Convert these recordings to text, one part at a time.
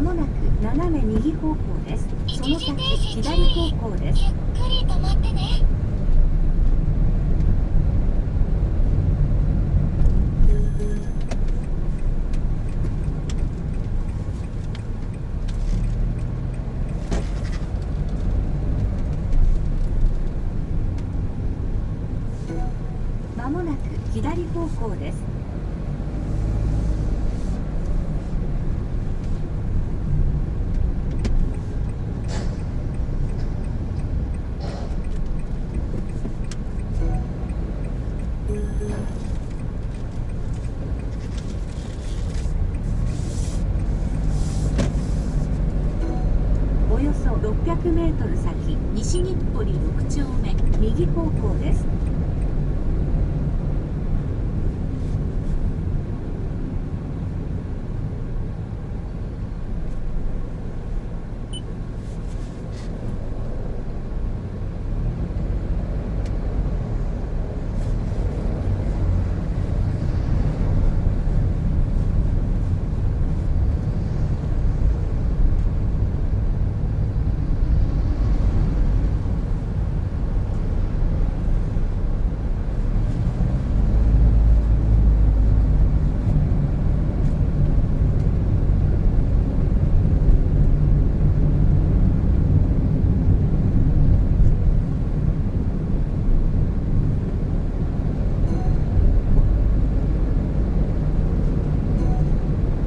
まもなく斜め右方向です。その先左方向です。ゆっくり止まってね。まもなく左方向です。およそ600メートル先、西日暮里6丁目、右方向です。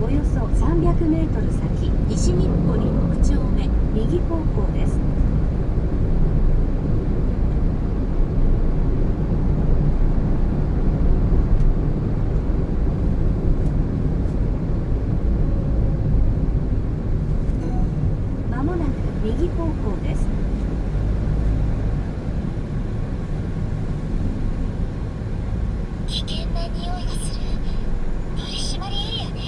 およそ300メートル先、西日暮里6丁目、右方向です。まもなく右方向です。危険な匂いがする。取り締まりエリアね。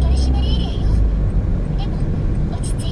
取り締まりエリアよ。でも落ち着いて。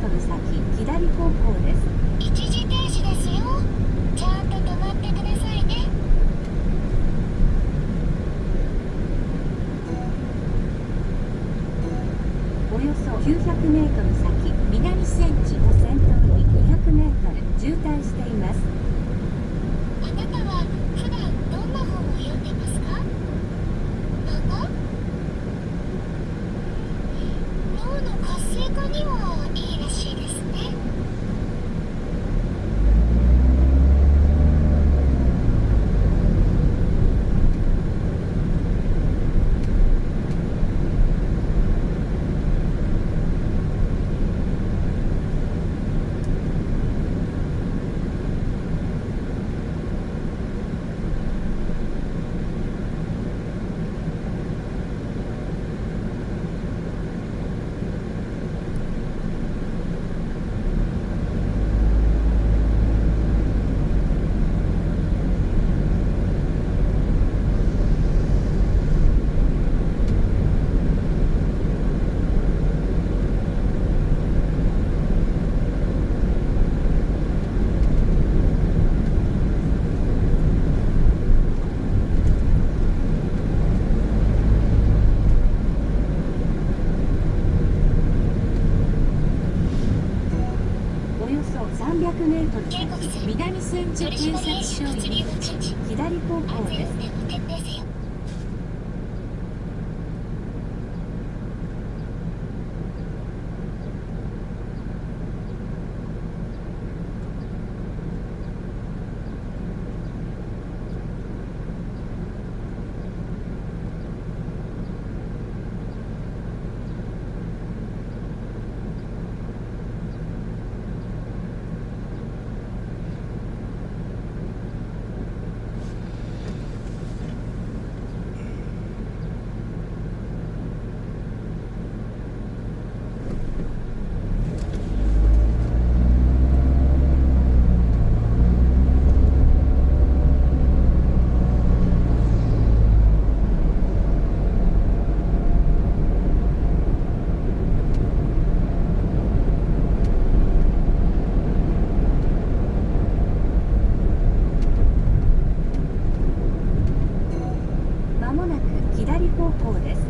トル先左方向です。一時停止ですよ。ちゃんと止まってくださいね。およそ900メートル先南千住を先頭に200メートル渋滞しています。あなたは普段どんな本を読んでますか？漫画？脳の活性化にはいいらしいですね。およそ300メートル警告する。先南千住取警締察署員物流入の順次。左方安向です。全運転を徹底せよ。まもなく左方向です。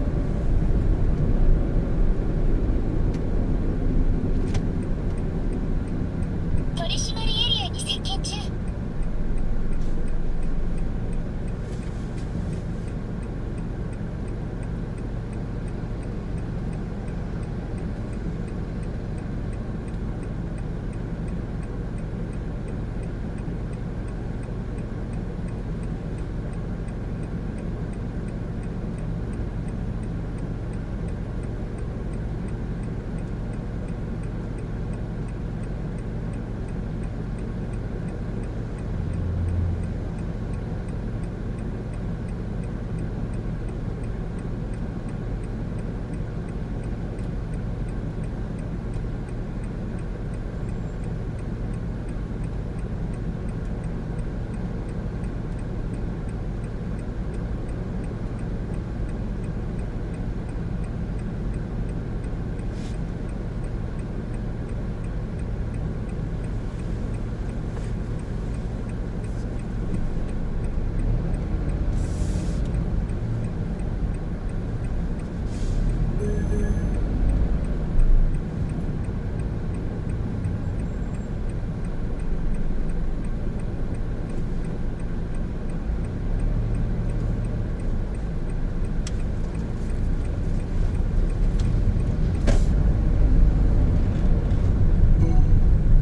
取締エリアに接近中。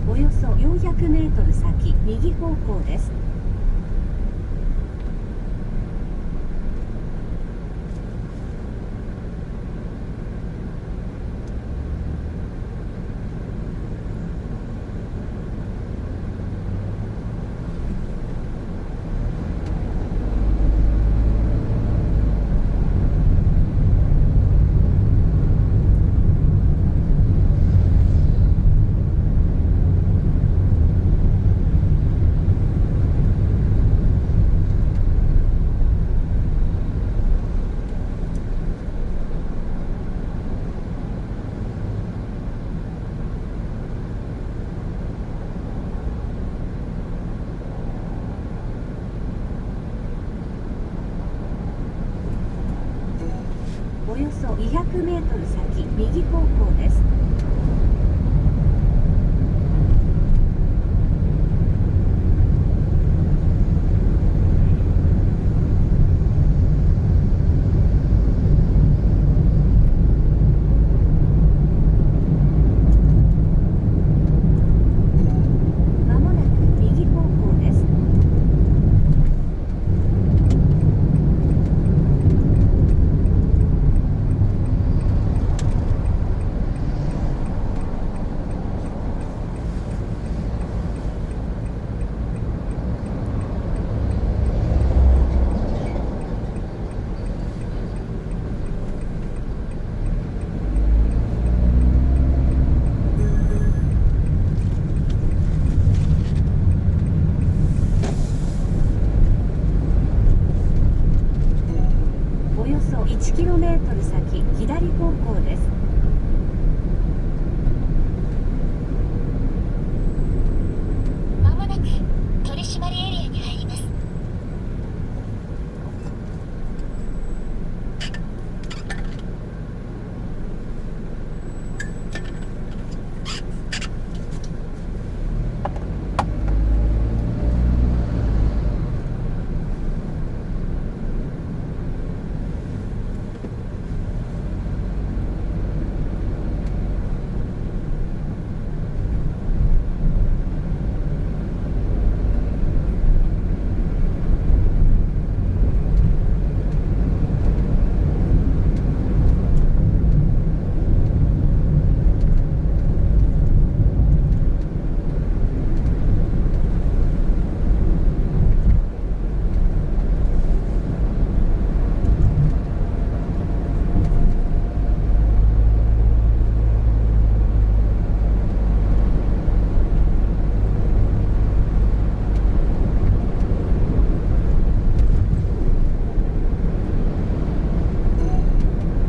およそ400メートル先右方向です。500メートル先右方向です。まもなく右方向です。およそ 1km 先左方向です。まもなく取締りエリアに入ります。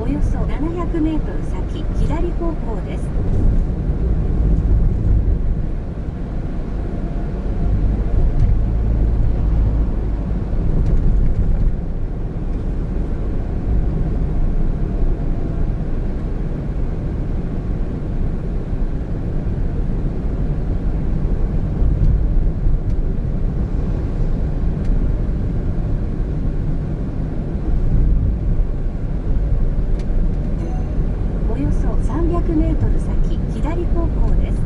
およそ700メートル先左方向です。およそ300メートル先左方向です。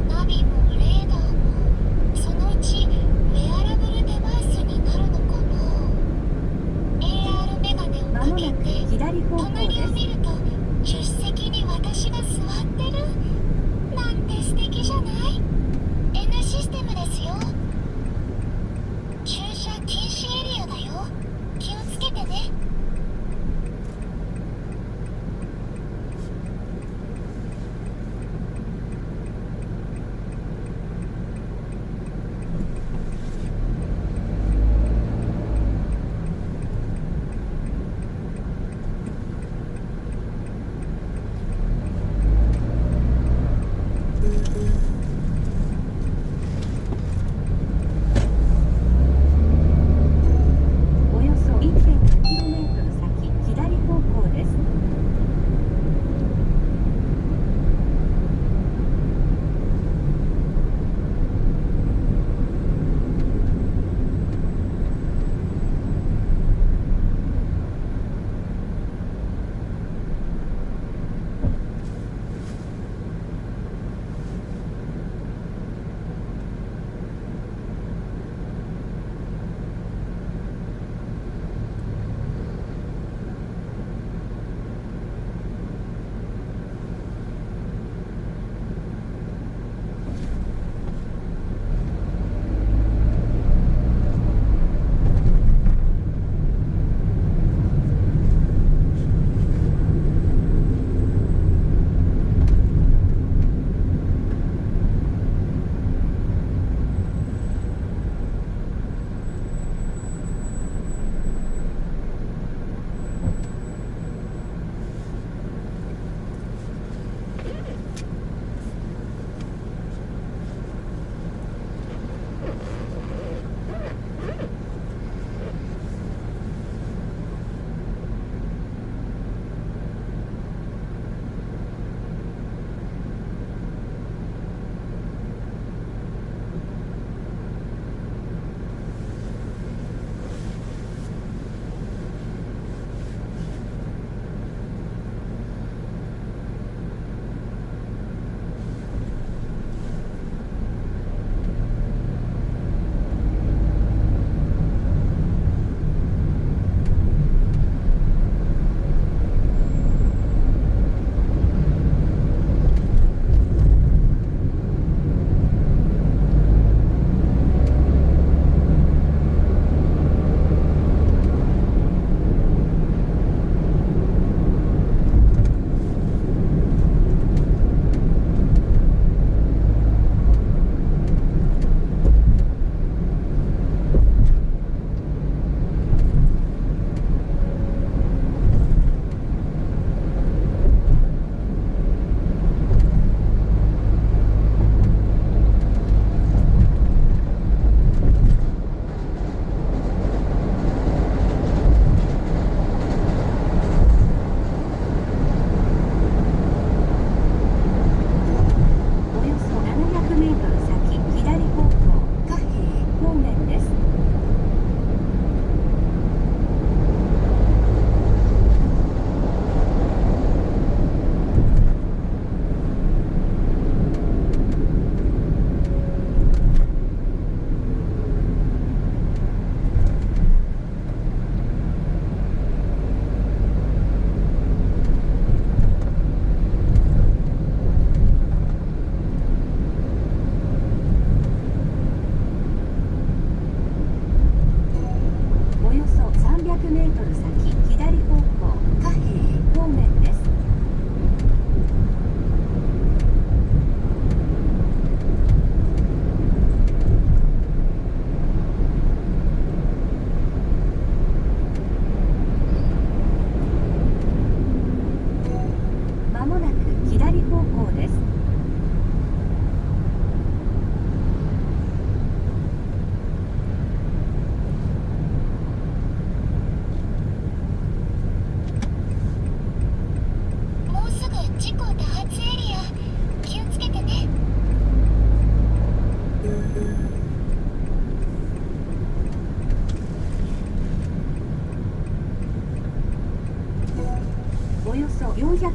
ナビもレーダーもそのうちウェアラブルデバイスになるのかな。 AR メガネをかまもなくけて左方向隣です。を見ると助手席に私が座ってるなんて素敵じゃない。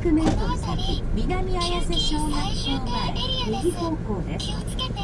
600メートル先南綾瀬小学校前右方向です。気をつけて。